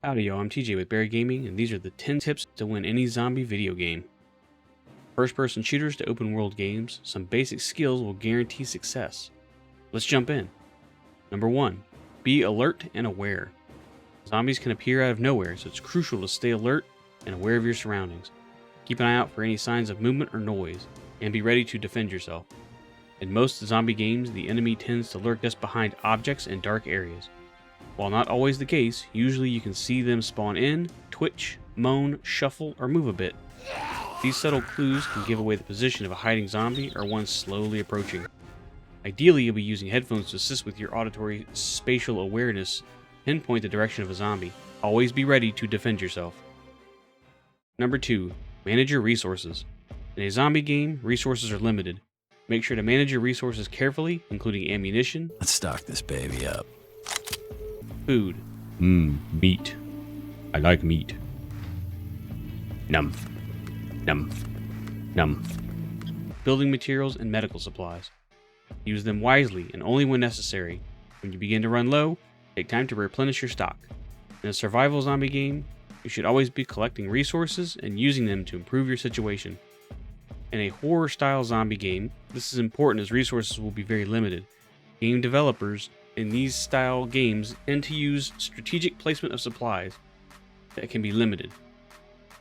Howdy y'all, I'm TJ with Barry Gaming, and these are the 10 tips to win any zombie video game. First-person shooters to open-world games, some basic skills will guarantee success. Let's jump in. Number 1. Be alert and aware. Zombies can appear out of nowhere, so it's crucial to stay alert and aware of your surroundings. Keep an eye out for any signs of movement or noise, and be ready to defend yourself. In most zombie games, the enemy tends to lurk just behind objects and dark areas. While not always the case, usually you can see them spawn in, twitch, moan, shuffle, or move a bit. These subtle clues can give away the position of a hiding zombie or one slowly approaching. Ideally, you'll be using headphones to assist with your auditory spatial awareness, pinpoint the direction of a zombie. Always be ready to defend yourself. Number 2. Manage your resources. In a zombie game, resources are limited. Make sure to manage your resources carefully, including ammunition. Let's stock this baby up. Food. Meat. I like meat. Num. Num. Num. Building materials and medical supplies. Use them wisely and only when necessary. When you begin to run low, take time to replenish your stock. In a survival zombie game, you should always be collecting resources and using them to improve your situation. In a horror-style zombie game, this is important as resources will be very limited. Game developers in these style games tend to use strategic placement of supplies that can be limited.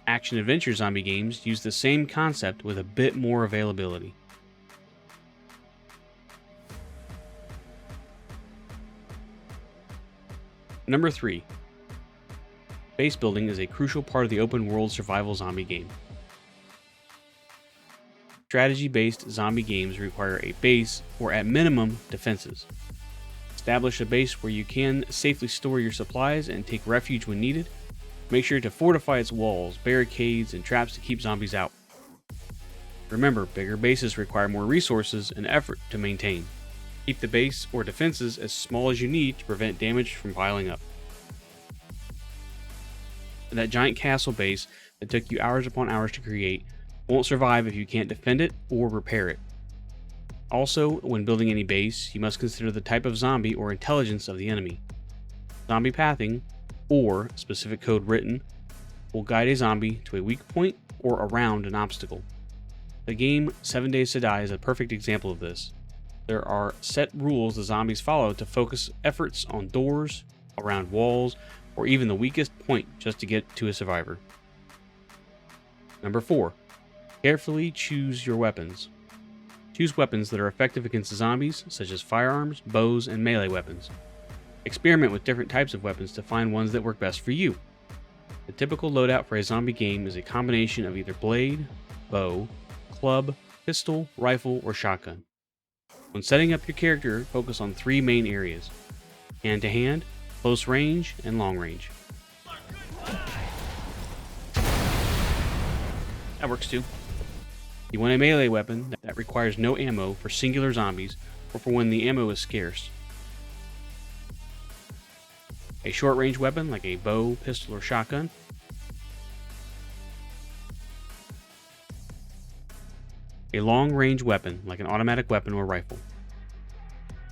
Action-adventure zombie games use the same concept with a bit more availability. Number 3. Base building is a crucial part of the open-world survival zombie game. Strategy-based zombie games require a base, or at minimum, defenses. Establish a base where you can safely store your supplies and take refuge when needed. Make sure to fortify its walls, barricades, and traps to keep zombies out. Remember, bigger bases require more resources and effort to maintain. Keep the base or defenses as small as you need to prevent damage from piling up. And that giant castle base that took you hours upon hours to create won't survive if you can't defend it or repair it. Also, when building any base, you must consider the type of zombie or intelligence of the enemy. Zombie pathing, or specific code written, will guide a zombie to a weak point or around an obstacle. The game 7 Days to Die is a perfect example of this. There are set rules the zombies follow to focus efforts on doors, around walls, or even the weakest point just to get to a survivor. Number 4. Carefully choose your weapons. Choose weapons that are effective against zombies, such as firearms, bows, and melee weapons. Experiment with different types of weapons to find ones that work best for you. The typical loadout for a zombie game is a combination of either blade, bow, club, pistol, rifle, or shotgun. When setting up your character, focus on 3 main areas: hand-to-hand, close range, and long range. That works too. You want a melee weapon that requires no ammo for singular zombies or for when the ammo is scarce. A short-range weapon like a bow, pistol, or shotgun. A long-range weapon like an automatic weapon or rifle.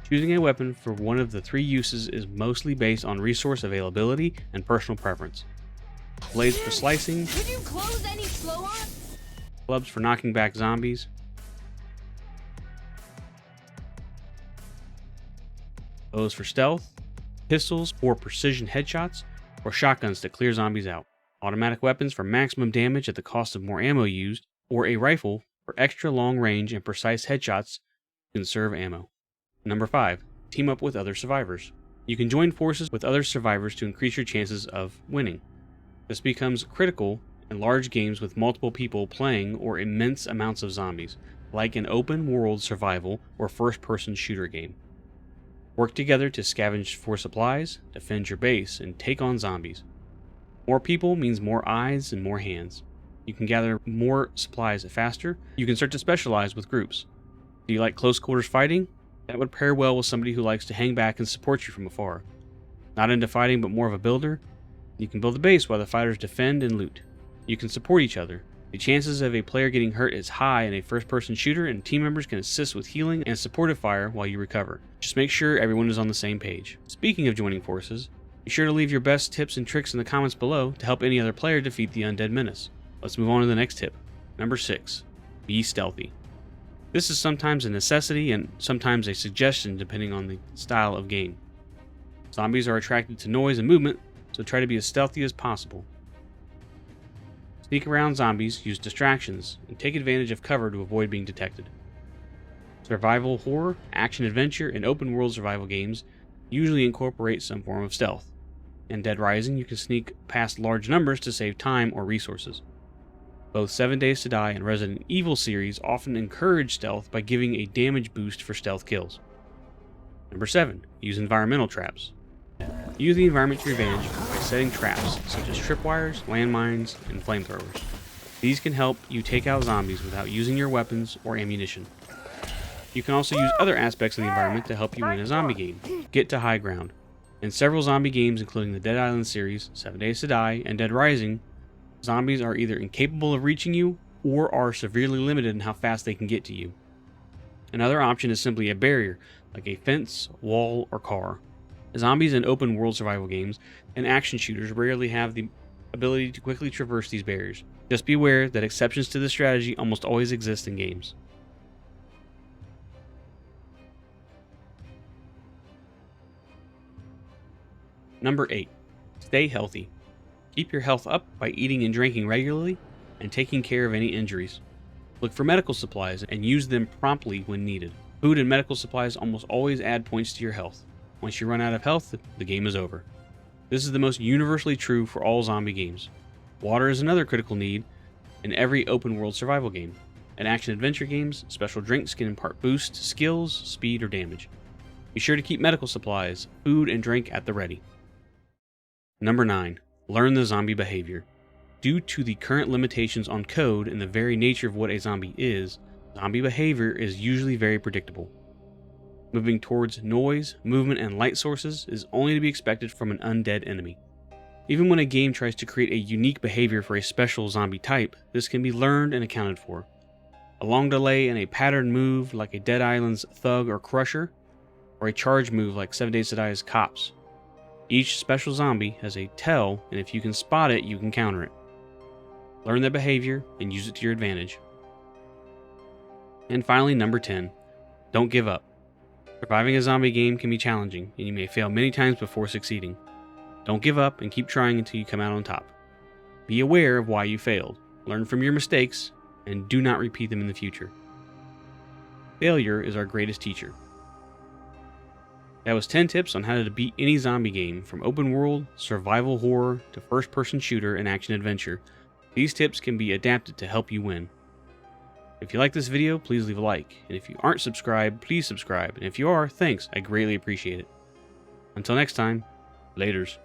Choosing a weapon for one of the 3 uses is mostly based on resource availability and personal preference. Blades for slicing. Could you close any slower? Clubs for knocking back zombies. Bows for stealth. Pistols for precision headshots, or shotguns to clear zombies out. Automatic weapons for maximum damage at the cost of more ammo used, or a rifle for extra long range and precise headshots to conserve ammo. Number 5. Team up with other survivors. You can join forces with other survivors to increase your chances of winning. This becomes critical in large games with multiple people playing or immense amounts of zombies, like an open-world survival or first-person shooter game. Work together to scavenge for supplies, defend your base, and take on zombies. More people means more eyes and more hands. You can gather more supplies faster. You can start to specialize with groups. Do you like close quarters fighting? That would pair well with somebody who likes to hang back and support you from afar. Not into fighting but more of a builder? You can build a base while the fighters defend and loot. You can support each other. The chances of a player getting hurt is high in a first-person shooter, and team members can assist with healing and supportive fire while you recover. Just make sure everyone is on the same page. Speaking of joining forces, Be sure to leave your best tips and tricks in the comments below to help any other player defeat the undead menace. Let's move on to the next tip. Number 6. Be stealthy. This is sometimes a necessity and sometimes a suggestion depending on the style of game. Zombies are attracted to noise and movement, so try to be as stealthy as possible. Sneak around zombies, use distractions, and take advantage of cover to avoid being detected. Survival horror, action-adventure, and open-world survival games usually incorporate some form of stealth. In Dead Rising, you can sneak past large numbers to save time or resources. Both 7 Days to Die and Resident Evil series often encourage stealth by giving a damage boost for stealth kills. Number 7. Use environmental traps. Use the environment to your advantage by setting traps such as tripwires, landmines, and flamethrowers. These can help you take out zombies without using your weapons or ammunition. You can also use other aspects of the environment to help you win a zombie game. Get to high ground. In several zombie games including the Dead Island series, 7 Days to Die, and Dead Rising, zombies are either incapable of reaching you or are severely limited in how fast they can get to you. Another option is simply a barrier, like a fence, wall, or car. Zombies in open world survival games and action shooters rarely have the ability to quickly traverse these barriers. Just be aware that exceptions to this strategy almost always exist in games. Number 8. Stay healthy. Keep your health up by eating and drinking regularly and taking care of any injuries. Look for medical supplies and use them promptly when needed. Food and medical supplies almost always add points to your health. Once you run out of health, the game is over. This is the most universally true for all zombie games. Water is another critical need in every open world survival game. In action-adventure games, special drinks can impart boost to skills, speed, or damage. Be sure to keep medical supplies, food, and drink at the ready. Number 9. Learn the zombie behavior. Due to the current limitations on code and the very nature of what a zombie is, zombie behavior is usually very predictable. Moving towards noise, movement, and light sources is only to be expected from an undead enemy. Even when a game tries to create a unique behavior for a special zombie type, this can be learned and accounted for. A long delay in a pattern move like a Dead Island's Thug or Crusher, or a charge move like 7 Days to Die's Cops. Each special zombie has a tell, and if you can spot it, you can counter it. Learn that behavior and use it to your advantage. And finally, number 10. Don't give up. Surviving a zombie game can be challenging, and you may fail many times before succeeding. Don't give up and keep trying until you come out on top. Be aware of why you failed, learn from your mistakes, and do not repeat them in the future. Failure is our greatest teacher. That was 10 tips on how to beat any zombie game, from open world, survival horror, to first-person shooter and action-adventure. These tips can be adapted to help you win. If you like this video, please leave a like, and if you aren't subscribed, please subscribe, and if you are, thanks, I greatly appreciate it. Until next time, laters.